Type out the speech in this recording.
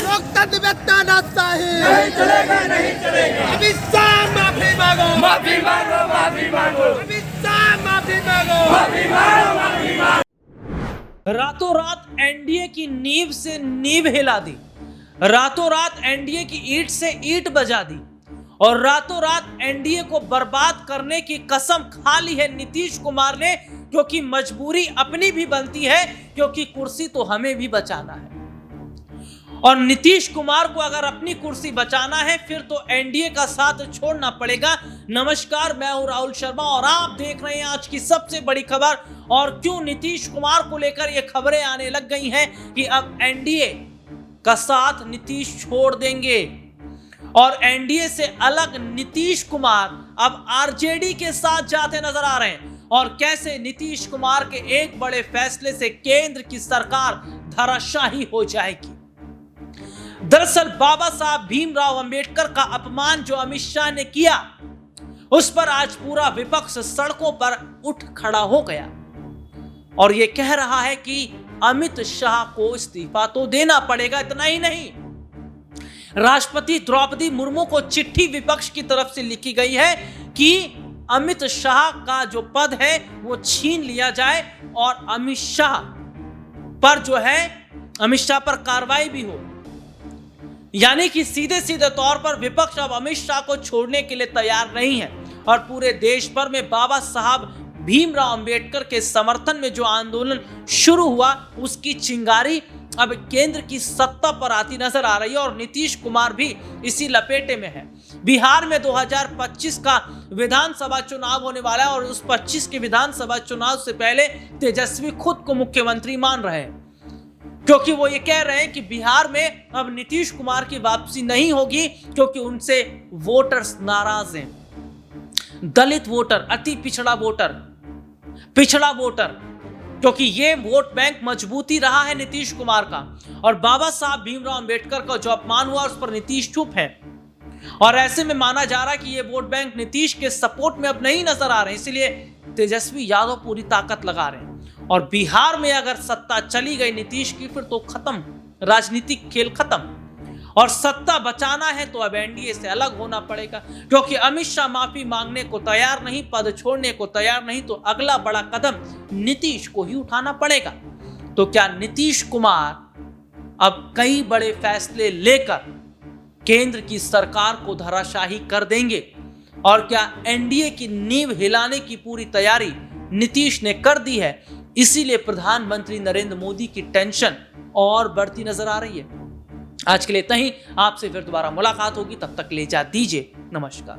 लोकतंत्र में तानाशाही नहीं चलेगा, नहीं चलेगा। अमित शाह माफी मांगो, माफी मांगो, माफी मांगो, अमित शाह माफी मांगो, माफी मांगो, माफी मांगो। रातों रात एनडीए की नींव से नींव हिला दी, रातों रात एनडीए की ईंट से ईंट बजा दी और रातों रात एनडीए को बर्बाद करने की कसम खा ली है नीतीश कुमार ने, क्योंकि मजबूरी अपनी भी बनती है, क्योंकि कुर्सी तो हमें भी बचाना है। और नीतीश कुमार को अगर अपनी कुर्सी बचाना है फिर तो एनडीए का साथ छोड़ना पड़ेगा। नमस्कार, मैं हूं राहुल शर्मा और आप देख रहे हैं आज की सबसे बड़ी खबर। और क्यों नीतीश कुमार को लेकर ये खबरें आने लग गई हैं कि अब एनडीए का साथ नीतीश छोड़ देंगे और एनडीए से अलग नीतीश कुमार अब आरजेडी के साथ जाते नजर आ रहे हैं। और कैसे नीतीश कुमार के एक बड़े फैसले से केंद्र की सरकार धराशायी हो जाएगी। दरअसल बाबा साहब भीमराव अंबेडकर का अपमान जो अमित शाह ने किया, उस पर आज पूरा विपक्ष सड़कों पर उठ खड़ा हो गया और यह कह रहा है कि अमित शाह को इस्तीफा तो देना पड़ेगा। इतना ही नहीं, राष्ट्रपति द्रौपदी मुर्मू को चिट्ठी विपक्ष की तरफ से लिखी गई है कि अमित शाह का जो पद है वो छीन लिया जाए और अमित शाह पर कार्रवाई भी हो। यानी कि सीधे सीधे तौर पर विपक्ष अब अमित शाह को छोड़ने के लिए तैयार नहीं है और पूरे देश भर में बाबा साहब भीमराव अंबेडकर के समर्थन में जो आंदोलन शुरू हुआ उसकी चिंगारी अब केंद्र की सत्ता पर आती नजर आ रही है और नीतीश कुमार भी इसी लपेटे में है। बिहार में 2025 का विधानसभा चुनाव होने वाला है और उस 25 के विधानसभा चुनाव से पहले तेजस्वी खुद को मुख्यमंत्री मान रहे हैं, क्योंकि वो ये कह रहे हैं कि बिहार में अब नीतीश कुमार की वापसी नहीं होगी, क्योंकि उनसे वोटर्स नाराज हैं। दलित वोटर, अति पिछड़ा वोटर, क्योंकि ये वोट बैंक मजबूती रहा है नीतीश कुमार का। और बाबा साहब भीमराव अंबेडकर का जो अपमान हुआ उस पर नीतीश चुप है और ऐसे में माना जा रहा है कि ये वोट बैंक नीतीश के सपोर्ट में अब नहीं नजर आ रहे, इसलिए तेजस्वी यादव पूरी ताकत लगा रहे हैं। और बिहार में अगर सत्ता चली गई नीतीश की फिर तो खत्म, राजनीतिक खेल खत्म। और सत्ता बचाना है तो अब एनडीए से अलग होना पड़ेगा, क्योंकि अमित शाह माफी मांगने को तैयार नहीं, पद छोड़ने को तैयार नहीं, तो अगला बड़ा कदम नीतीश को ही उठाना पड़ेगा। तो क्या नीतीश कुमार अब कई बड़े फैसले लेकर केंद्र की सरकार को धराशायी कर देंगे? और क्या एनडीए की नींव हिलाने की पूरी तैयारी नीतीश ने कर दी है? इसीलिए प्रधानमंत्री नरेंद्र मोदी की टेंशन और बढ़ती नजर आ रही है। आज के लिए इतना ही, आपसे फिर दोबारा मुलाकात होगी, तब तक ले जा दीजिए, नमस्कार।